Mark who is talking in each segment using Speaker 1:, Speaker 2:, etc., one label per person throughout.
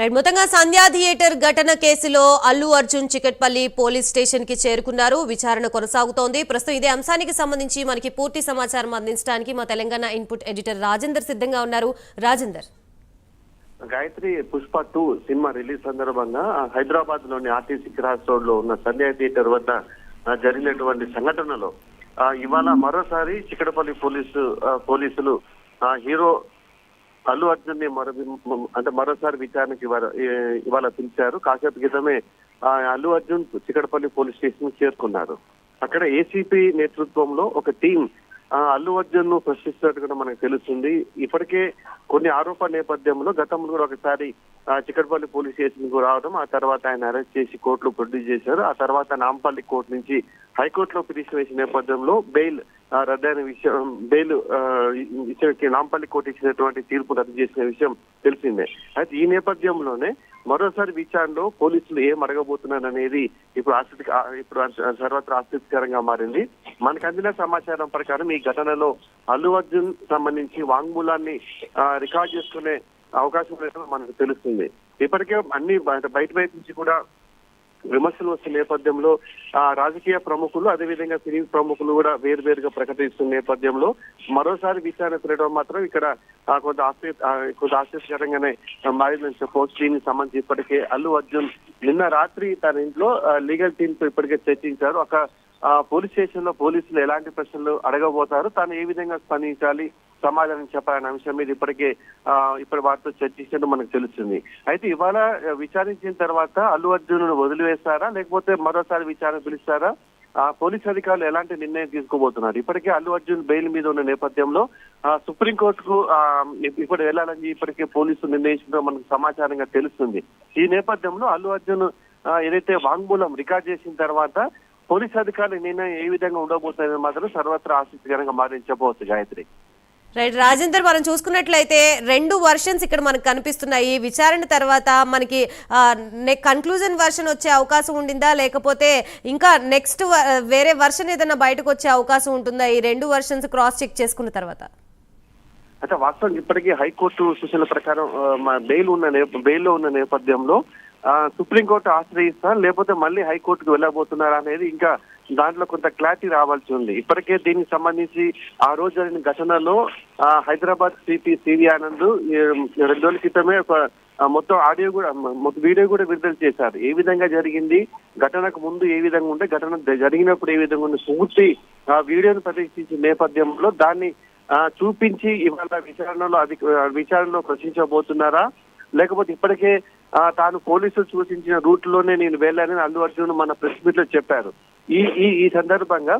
Speaker 1: Right మొత్తంగా సంధ్యా theatre ఘటన కేసులో అల్లు అర్జున్ చికట్పల్లి పోలీస్ స్టేషన్ కి చేరుకున్నారు. విచారణ కొనసాగుతోంది. ప్రస్తుతం ఇదే అంశానికి సంబంధించి మనకి పూర్తి సమాచారం అందించడానికి మా తెలంగాణ ఇన్పుట్ ఎడిటర్ రాజేందర్ సిద్ధంగా ఉన్నారు. రాజేందర్,
Speaker 2: గాయత్రి పుష్ప 2 సినిమా రిలీజ్ సందర్భంగా హైదరాబాద్ లోని ఆర్టీసీ క్రాస్ రోడ్ లో ఉన్న సంధ్యా థియేటర్ వద్ద జరిగినటువంటి సంఘటనలో ఇవాళ మరోసారి చికటపల్లి పోలీసులు హీరో అల్లు అర్జున్ ని మరోసారి విచారణకి ఇవాళ పిలిచారు. కాసేపు క్రితమే అల్లు అర్జున్ చికటపల్లి పోలీస్ స్టేషన్ చేరుకున్నారు. అక్కడ ఏసీపీ నేతృత్వంలో ఒక టీం అల్లు అర్జున్ ను ప్రశ్నిస్తున్నట్టుగా మనకు తెలుస్తుంది. ఇప్పటికే కొన్ని ఆరోపణ నేపథ్యంలో గతంలో కూడా ఒకసారి చికటపల్లి పోలీస్ స్టేషన్ కు రావడం, ఆ తర్వాత ఆయన అరెస్ట్ చేసి కోర్టులో ప్రొడ్యూస్ చేశారు. ఆ తర్వాత నాంపల్లి కోర్టు నుంచి హైకోర్టులో పిటిషన్ వేసిన నేపథ్యంలో బెయిల్ రద్దయిన విషయం, బెయిల్ నాంపల్లి కోర్టు ఇచ్చినటువంటి తీర్పు రద్దు చేసిన విషయం తెలిసిందే. అయితే ఈ నేపథ్యంలోనే మరోసారి విచారణలో పోలీసులు ఏం అడగబోతున్నారు అనేది ఇప్పుడు సర్వత్రా ఆసక్తికరంగా మారింది. మనకు అందిన సమాచారం ప్రకారం ఈ ఘటనలో అల్లు అర్జున్ సంబంధించి వాంగ్మూలాన్ని రికార్డ్ చేసుకునే అవకాశం లేదని మనకు తెలుస్తుంది. ఇప్పటికే అన్ని బయట నుంచి కూడా విమర్శలు వస్తున్న నేపథ్యంలో రాజకీయ ప్రముఖులు, అదేవిధంగా సినీ ప్రముఖులు కూడా వేరువేరుగా ప్రకటిస్తున్న నేపథ్యంలో మరోసారి విచారణ పెరగడం మాత్రం ఇక్కడ కొంత ఆశ్చర్యకరంగానే మారిందని చెప్పవచ్చు. దీనికి సంబంధించి ఇప్పటికే అల్లు అర్జున్ నిన్న రాత్రి తన ఇంట్లో లీగల్ టీమ్ తో ఇప్పటికే చర్చించారు. ఒక పోలీస్ స్టేషన్ లో పోలీసులు ఎలాంటి ప్రశ్నలు అడగబోతారు, తాను ఏ విధంగా స్పందించాలి, సమాధానం చెప్పాలనే అంశం మీద ఇప్పటి వారితో చర్చించినట్టు మనకు తెలుస్తుంది. అయితే ఇవాళ విచారించిన తర్వాత అల్లు అర్జున్ వదిలివేస్తారా, లేకపోతే మరోసారి విచారణ పిలుస్తారా, పోలీస్ అధికారులు ఎలాంటి నిర్ణయం తీసుకోబోతున్నారు? ఇప్పటికే అల్లు అర్జున్ బెయిల్ మీద ఉన్న నేపథ్యంలో సుప్రీంకోర్టుకు ఇప్పుడు వెళ్లాలని ఇప్పటికే పోలీసులు నిర్ణయించడం మనకు సమాచారంగా తెలుస్తుంది. ఈ నేపథ్యంలో అల్లు అర్జున్ ఏదైతే వాంగ్మూలం రికార్డ్ చేసిన తర్వాత పోలీస్ అధికారులు నిర్ణయం ఏ విధంగా ఉండబోతుందని మాత్రం సర్వత్రా ఆసక్తికరంగా మారని చెప్పవచ్చు. గాయత్రి,
Speaker 1: రైట్ రాజేందర్, మనం చూసుకున్నట్లయితే 2 వర్షన్స్ ఇక్కడ మనకు కనిపిస్తున్నాయి. విచారణ తర్వాత మనకి కన్క్లూజన్ వర్షన్ వచ్చే అవకాశం ఉండిందా, లేకపోతే ఇంకా నెక్స్ట్ వేరే వర్షన్ ఏదైనా బయటకు వచ్చే అవకాశం ఉంటుందా ఈ 2 వర్షన్స్ క్రాస్ చెక్ చేసుకున్న తర్వాత?
Speaker 2: అంటే వాస్తవం ఇప్పటికీ హైకోర్టు సూచనల ప్రకారం బెయిల్లో ఉన్న నేపథ్యంలో సుప్రీంకోర్టు ఆశ్రయిస్తారా, లేకపోతే మళ్ళీ హైకోర్టుకు వెళ్ళబోతున్నారా అనేది ఇంకా దాంట్లో కొంత క్లారిటీ రావాల్సి ఉంది. ఇప్పటికే దీనికి సంబంధించి ఆ రోజు జరిగిన ఘటనలో హైదరాబాద్ సిపి ఆనంద్ 2 రోజుల క్రితమే ఒక మొత్తం వీడియో కూడా విడుదల చేశారు. ఏ విధంగా జరిగింది, ఘటనకు ముందు ఏ విధంగా ఉంటే, ఘటన జరిగినప్పుడు ఏ విధంగా ఉంది, పూర్తి వీడియోను ప్రదర్శించిన నేపథ్యంలో దాన్ని చూపించి ఇవాళ విచారణలో ప్రశ్నించబోతున్నారా, లేకపోతే ఇప్పటికే తాను పోలీసులు సూచించిన రూట్ లోనే నేను వెళ్ళానని అల్లు అర్జున్ మన ప్రెస్ మీట్ లో చెప్పారు. ఈ సందర్భంగా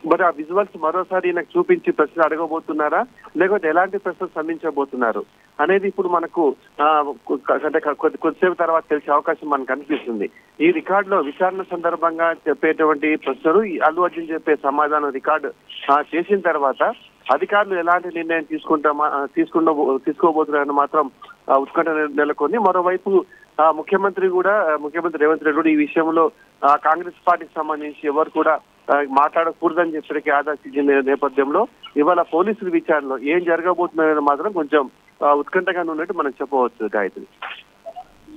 Speaker 2: మరి ఆ విజువల్స్ మరోసారి నాకు చూపించి ప్రశ్నలు అడగబోతున్నారా, లేకపోతే ఎలాంటి ప్రశ్నలు సంధించబోతున్నారు అనేది ఇప్పుడు మనకు కొద్దిసేపు తర్వాత తెలిసే అవకాశం మనకు అనిపిస్తుంది. ఈ రికార్డులో విచారణ సందర్భంగా చెప్పేటువంటి ప్రశ్నలు అల్లు అర్జున్ చెప్పే సమాధానం రికార్డు చేసిన తర్వాత అధికారులు ఎలాంటి నిర్ణయం తీసుకోబోతున్నారని మాత్రం ఉత్కంఠ నెలకొంది. మరోవైపు ముఖ్యమంత్రి రేవంత్ రెడ్డి కూడా ఈ విషయంలో కాంగ్రెస్ పార్టీకి సంబంధించి ఎవరు కూడా మాట్లాడకూడదని చెప్పడానికి ఆదేశించిన నేపథ్యంలో ఇవాళ పోలీసుల విచారణలో ఏం జరగబోతుందనేది మాత్రం కొంచెం ఉత్కంఠగా ఉన్నట్టు మనం చెప్పవచ్చు. గాయత్రి,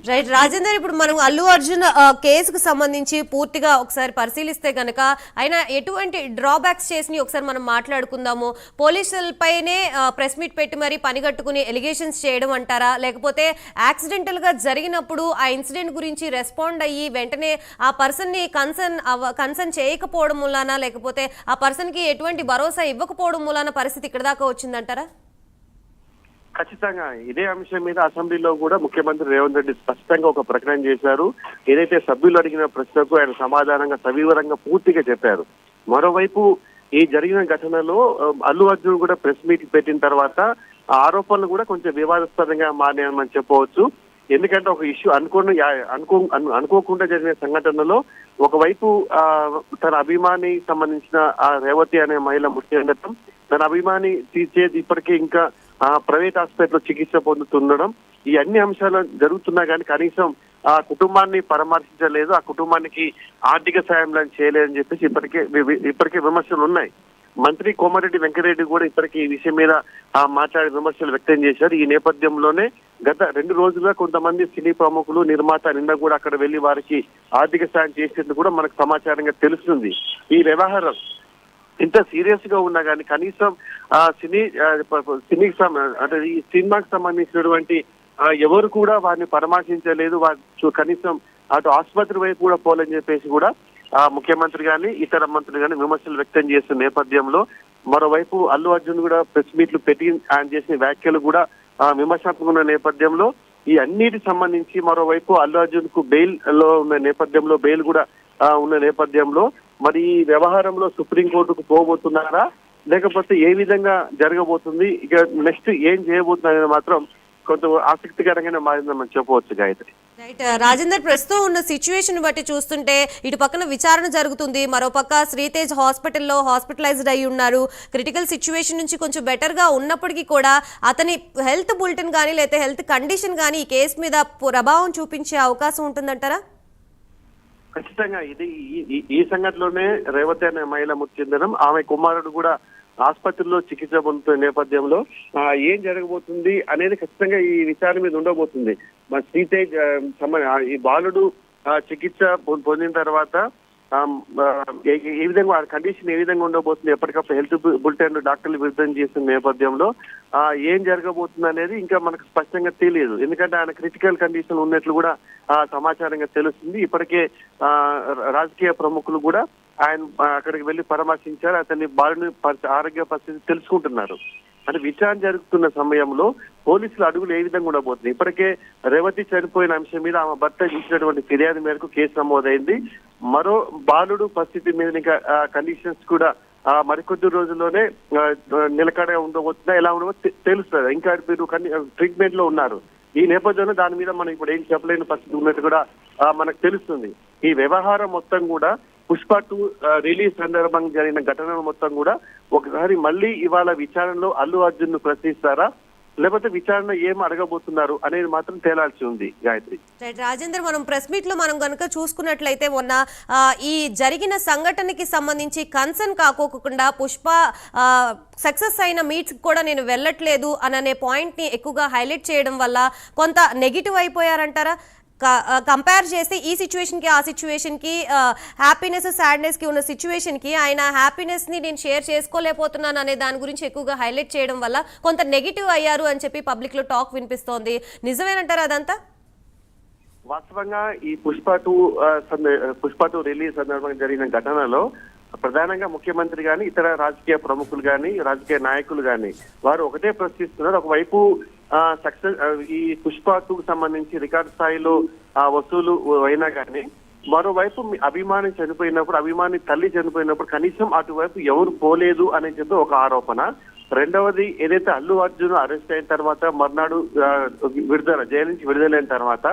Speaker 1: రైట్ రాజేందర్, ఇప్పుడు మనం అల్లు అర్జున్ కేసుకు సంబంధించి పూర్తిగా ఒకసారి పరిశీలిస్తే గనక ఆయన ఎటువంటి డ్రాబ్యాక్స్ చేసి ఒకసారి మనం మాట్లాడుకుందాము. పోలీసులపైనే ప్రెస్ మీట్ పెట్టి మరి పనిగట్టుకుని ఎలిగేషన్స్ చేయడం అంటారా, లేకపోతే యాక్సిడెంటల్ గా జరిగినప్పుడు ఆ ఇన్సిడెంట్ గురించి రెస్పాండ్ అయ్యి వెంటనే ఆ పర్సన్ ని కన్సర్న్ చేయకపోవడం మూలాన, లేకపోతే ఆ పర్సన్ కి ఎటువంటి భరోసా ఇవ్వకపోవడం మూలాన పరిస్థితి ఇక్కడ దాకా వచ్చిందంటారా?
Speaker 2: ఖచ్చితంగా ఇదే అంశం మీద అసెంబ్లీలో కూడా ముఖ్యమంత్రి రేవంత్ రెడ్డి స్పష్టంగా ఒక ప్రకటన చేశారు. ఏదైతే సభ్యులు అడిగిన ప్రశ్నకు ఆయన సమాధానంగా సవివరంగా పూర్తిగా చెప్పారు. మరోవైపు ఈ జరిగిన ఘటనలో అల్లు అర్జున్ కూడా ప్రెస్ మీట్ పెట్టిన తర్వాత ఆరోపణలు కూడా కొంచెం వివాదాస్పదంగా మారాయని చెప్పవచ్చు. ఎందుకంటే ఒక ఇష్యూ అనుకోకుండా జరిగిన సంఘటనలో ఒకవైపు తన అభిమాని సంబంధించిన రేవతి అనే మహిళ మృతి చెందడం, తన అభిమాని తీర్చేది ఇప్పటికే ఇంకా ప్రైవేట్ హాస్పిటల్లో చికిత్స పొందుతుండడం, ఈ అన్ని అంశాలు జరుగుతున్నా కానీ కనీసం ఆ కుటుంబాన్ని పరామర్శించలేదు, ఆ కుటుంబానికి ఆర్థిక సాయం చేయలేదని చెప్పేసి ఇప్పటికే విమర్శలు ఉన్నాయి. మంత్రి కోమరెడ్డి వెంకరెడ్డి కూడా ఇప్పటికీ ఈ విషయం మీద మాట్లాడే విమర్శలు వ్యక్తం చేశారు. ఈ నేపథ్యంలోనే గత 2 రోజులుగా కొంతమంది సినీ ప్రముఖులు నిర్మాత నిన్న కూడా అక్కడ వెళ్లి వారికి ఆర్థిక సాయం చేసేందుకు కూడా మనకు సమాచారంగా తెలుస్తుంది. ఈ వ్యవహారం ఇంత సీరియస్ గా ఉన్నా కానీ కనీసం సినీకి అంటే ఈ సినిమాకి సంబంధించినటువంటి ఎవరు కూడా వారిని పరామర్శించలేదు. కనీసం అటు ఆసుపత్రి వైపు కూడా పోలని చెప్పేసి కూడా ముఖ్యమంత్రి గాని ఇతర మంత్రులు గాని విమర్శలు వ్యక్తం చేస్తున్న నేపథ్యంలో మరోవైపు అల్లు అర్జున్ కూడా ప్రెస్ మీట్లు పెట్టి ఆయన చేసిన వ్యాఖ్యలు కూడా విమర్శనాత్మక ఉన్న నేపథ్యంలో ఈ అన్నిటికి సంబంధించి మరోవైపు అల్లు అర్జున్ కు బెయిల్ లో ఉన్న నేపథ్యంలో బెయిల్ కూడా ఉన్న నేపథ్యంలో మరి ఈ వ్యవహారంలో సుప్రీంకోర్టుకు పోబోతున్నారా లేకపోతే ఏ విధంగా జరగబోతుంది, ఇక నెక్స్ట్ ఏం చేయబోతున్నారు మాత్రం కొంత ఆసక్తికరంగానే మారిందని మనం చెప్పవచ్చు గాయత్రి.
Speaker 1: రైట్ రాజేందర్, ప్రస్తుతం ఉన్న సిచ్యువేషన్ బట్టి చూస్తుంటే ఇటు పక్కన విచారణ జరుగుతుంది, మరోపక్క శ్రీతేజ్ హాస్పిటల్లో హాస్పిటలైజ్డ్ అయి ఉన్నారు. క్రిటికల్ సిచ్యువేషన్ నుంచి కొంచెం బెటర్ గా ఉన్నప్పటికీ కూడా అతని హెల్త్ బులెటిన్ కానీ లేకపోతే హెల్త్ కండిషన్ కానీ ఈ కేసు మీద ప్రభావం చూపించే అవకాశం ఉంటుందంటారా?
Speaker 2: ఖచ్చితంగా ఇది ఈ సంఘటనలోనే రేవతి అనే మహిళ మృతి చెందడం, ఆమె కుమారుడు కూడా ఆసుపత్రిలో చికిత్స పొందుతున్న నేపథ్యంలో ఏం జరగబోతుంది అనేది ఖచ్చితంగా ఈ విచారణ మీద ఉండబోతుంది. మన శ్రీతేజ్ ఈ బాలుడు చికిత్స పొందిన తర్వాత ఏ విధంగా ఆ కండిషన్ ఏ విధంగా ఉండబోతుంది, ఎప్పటికప్పుడు హెల్త్ బులెటిన్ డాక్టర్లు విడుదల చేస్తున్న నేపథ్యంలో ఏం జరగబోతుంది అనేది ఇంకా మనకు స్పష్టంగా తెలియదు. ఎందుకంటే ఆయన క్రిటికల్ కండిషన్ ఉన్నట్లు కూడా సమాచారంగా తెలుస్తుంది. ఇప్పటికే రాజకీయ ప్రముఖులు కూడా ఆయన అక్కడికి వెళ్లి పరామర్శించారు, అతన్ని బాలుని ఆరోగ్య పరిస్థితి తెలుసుకుంటున్నారు. అంటే విచారణ జరుగుతున్న సమయంలో పోలీసులు అడుగులు ఏ విధంగా ఉండబోతుంది. ఇప్పటికే రేవతి చనిపోయిన అంశం మీద ఆమె భర్త ఇచ్చినటువంటి ఫిర్యాదు మేరకు కేసు నమోదైంది. మరో బాలుడు పరిస్థితి మీద ఇంకా కండిషన్స్ కూడా మరికొద్ది రోజుల్లోనే నిలకడగా ఉండబోతుందా ఎలా ఉండబోతుందో తెలుస్తుంది. ఇంకా మీరు ట్రీట్మెంట్ లో ఉన్నారు. ఈ నేపథ్యంలో దాని మీద మనం ఇప్పుడు ఏం చెప్పలేని పరిస్థితి ఉన్నట్టు కూడా మనకు తెలుస్తుంది. ఈ వ్యవహారం మొత్తం కూడా పుష్ప 2 రిలీజ్ సందర్భంగా జరిగిన ఘటనలు మొత్తం కూడా ఒకసారి మళ్ళీ ఇవాళ విచారణలో అల్లు అర్జున్ ను ప్రశ్నిస్తారా లేకపోతే విచారణ ఏం అడగబోతున్నారు అనేది మాత్రం తేలాల్సి ఉంది గాయత్రి.
Speaker 1: రైట్ రాజేందర్, మనం ప్రెస్ మీట్ లో మనం కనుక చూసుకున్నట్లయితే మొన్న ఈ జరిగిన సంఘటనకి సంబంధించి కన్సర్న్ కాకోకుండా పుష్ప సక్సెస్ అయిన మీట్స్ కూడా నేను వెళ్ళట్లేదు అనే పాయింట్ ని ఎక్కువగా హైలైట్ చేయడం వల్ల కొంత నెగిటివ్ అయిపోయారంటారా? కంపేర్ చేస్తే ఈ సిచ్యువేషన్ కి ఆ సిచ్యువేషన్ కి హ్యాపీనెస్ సాడ్నెస్ కి ఉన్న సిచ్యువేషన్ కి ఆయన హ్యాపీనెస్ ని నేను షేర్ చేసుకోలేకపోతున్నాను అనే దాని గురించి ఎక్కువగా హైలైట్ చేయడం వల్ల కొంత నెగిటివ్ అయ్యారు అని చెప్పి పబ్లిక్ లో టాక్ వినిపిస్తోంది. నిజమేనంటారా అదంతా?
Speaker 2: వాస్తవంగా ఈ పుష్ప 2 రిలీజ్ సందర్భంగా జరిగిన ఘటనలో ప్రధానంగా ముఖ్యమంత్రి గాని ఇతర రాజకీయ ప్రముఖులు గాని రాజకీయ నాయకులు గాని వారు ఒకటే ప్రశ్నిస్తున్నారు. ఒకవైపు సక్సెస్ ఈ పుష్ప 2కు సంబంధించి రికార్డు స్థాయిలో వసూలు అయినా కానీ మరోవైపు అభిమాని చనిపోయినప్పుడు అభిమాని తల్లి చనిపోయినప్పుడు కనీసం అటువైపు ఎవరు పోలేదు అని చెప్పి ఒక ఆరోపణ. రెండవది ఏదైతే అల్లు అర్జున్ అరెస్ట్ అయిన తర్వాత మర్నాడు జైలు నుంచి విడుదలైన తర్వాత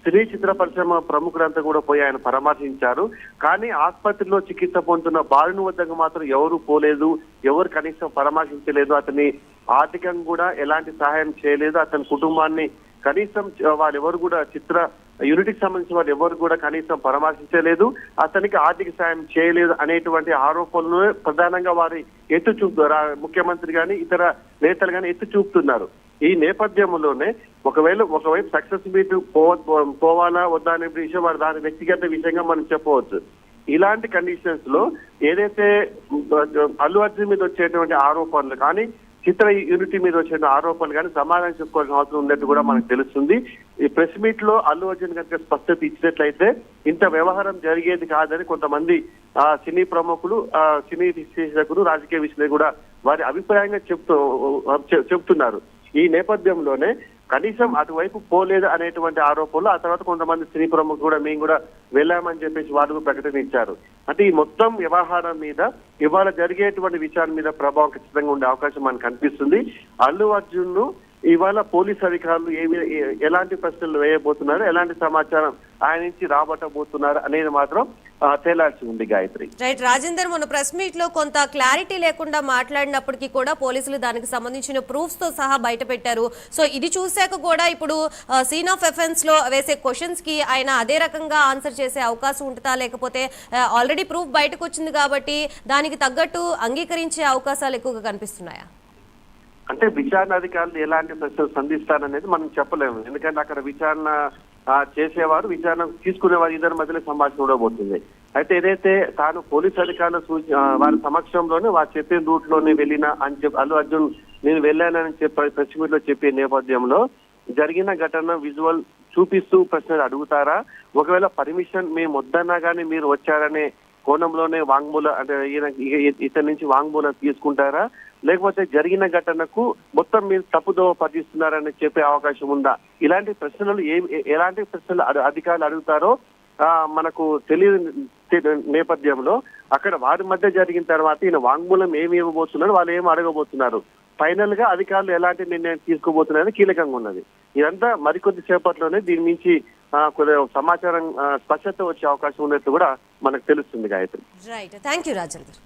Speaker 2: సినీ చిత్ర పరిశ్రమ ప్రముఖులంతా కూడా పోయి ఆయన పరామర్శించారు. కానీ ఆసుపత్రిలో చికిత్స పొందుతున్న బాలుని వద్దకు మాత్రం ఎవరు పోలేదు, ఎవరు కనీసం పరామర్శించలేదు, అతని ఆర్థికంగా కూడా ఎలాంటి సహాయం చేయలేదు, అతని కుటుంబాన్ని కనీసం వాళ్ళెవరు కూడా చిత్ర యూనిట్కి సంబంధించిన వాళ్ళు ఎవరు కూడా కనీసం పరామర్శించలేదు, అతనికి ఆర్థిక సాయం చేయలేదు అనేటువంటి ఆరోపణలు ప్రధానంగా వారి ఎత్తు చూపుతారు. ముఖ్యమంత్రి గాని ఇతర నేతలు గాని ఎత్తు చూపుతున్నారు. ఈ నేపథ్యంలోనే ఒకవైపు సక్సెస్ మీట్ పోవాలా వద్దా అనే విషయం వారు దాని వ్యక్తిగత విషయంగా మనం చెప్పవచ్చు. ఇలాంటి కండిషన్స్ లో ఏదైతే అల్లు అర్జున్ మీద వచ్చేటువంటి ఆరోపణలు కానీ చిత్ర యూనిటీ మీద వచ్చే ఆరోపణలు కానీ సమాధానం చెప్పుకోవాల్సిన అవసరం ఉన్నట్టు కూడా మనకు తెలుస్తుంది. ఈ ప్రెస్ మీట్ లో అల్లు అర్జున్ కనుక స్పష్టత ఇచ్చినట్లయితే ఇంత వ్యవహారం జరిగేది కాదని కొంతమంది సినీ ప్రముఖులు సినీ విశ్లేషకులు రాజకీయ విశ్లేషకులు కూడా వారి అభిప్రాయంగా చెప్తున్నారు. ఈ నేపథ్యంలోనే కనీసం అటువైపు పోలేదు అనేటువంటి ఆరోపణలు ఆ తర్వాత కొంతమంది సినీ ప్రముఖులు కూడా మేము కూడా వెళ్ళామని చెప్పేసి వాళ్ళు ప్రకటన ఇచ్చారు. అంటే ఈ మొత్తం వ్యవహారం మీద ఇవాళ జరిగేటువంటి విచారణ మీద ప్రభావం ఖచ్చితంగా ఉండే అవకాశం మనకు కనిపిస్తుంది. అల్లు అర్జున్ ను ఇవాళ పోలీస్ అధికారులు ఎలాంటి ప్రశ్నలు వేయబోతున్నారు, ఎలాంటి సమాచారం ఆయన నుంచి రాబట్టబోతున్నారు అనేది మాత్రం తేలాల్సి ఉంది గాయత్రి.
Speaker 1: రైట్ రాజేందర్, మొన్న ప్రెస్ మీట్ లో కొంత క్లారిటీ లేకుండా మాట్లాడినప్పటికీ కూడా పోలీసులు దానికి సంబంధించిన ప్రూఫ్స్ తో సహా బయట పెట్టారు. సో ఇది చూశాక కూడా ఇప్పుడు సీన్ ఆఫ్ ఎఫెన్స్ లో వేసే క్వశ్చన్స్ కి ఆయన అదే రకంగా ఆన్సర్ చేసే అవకాశం ఉంటుందా, లేకపోతే ఆల్రెడీ ప్రూఫ్ బయటకు వచ్చింది కాబట్టి దానికి తగ్గట్టు అంగీకరించే అవకాశాలు ఎక్కువగా కనిపిస్తున్నాయా?
Speaker 2: అంటే విచారణ అధికారులు ఎలాంటి ప్రశ్నలు సంధిస్తారనేది మనం చెప్పలేము. ఎందుకంటే అక్కడ విచారణ చేసేవారు, విచారణ తీసుకునేవారు ఇద్దరి మధ్యలో సంభాషణ ఉండబోతుంది. అయితే ఏదైతే తాను పోలీస్ అధికారుల వారి సమక్షంలోనే వారు చెప్పిన రూట్ లోనే వెళ్ళిన అని చెప్పి అల్లు అర్జున్ నేను వెళ్ళానని చెప్పి ప్రెస్ మీట్ లో చెప్పే నేపథ్యంలో జరిగిన ఘటన విజువల్ చూపిస్తూ ప్రశ్నలు అడుగుతారా? ఒకవేళ పర్మిషన్ మేము వద్దన్నా కానీ మీరు వచ్చారనే కోణంలోనే వాంగ్మూల అంటే ఇతని నుంచి వాంగ్మూలం తీసుకుంటారా? లేకపోతే జరిగిన ఘటనకు మొత్తం మీరు తప్పుదోవ పట్టిస్తున్నారని చెప్పే అవకాశం ఉందా? ఇలాంటి ప్రశ్నలు ఎలాంటి ప్రశ్నలు అధికారులు అడుగుతారో మనకు తెలియని నేపథ్యంలో అక్కడ వారి మధ్య జరిగిన తర్వాత ఈయన వాంగ్మూలం ఏమి ఇవ్వబోతున్నారు, వాళ్ళు ఏమి అడగబోతున్నారు, ఫైనల్ గా అధికారులు ఎలాంటి నిర్ణయం తీసుకోబోతున్నారని కీలకంగా ఉన్నది. ఇదంతా మరికొద్ది సేపట్లోనే దీని నుంచి కొద్దిగా సమాచారం స్పష్టత వచ్చే అవకాశం ఉన్నట్టు కూడా మనకు తెలుస్తుంది. Gayatri.
Speaker 1: Right, thank you Rajender.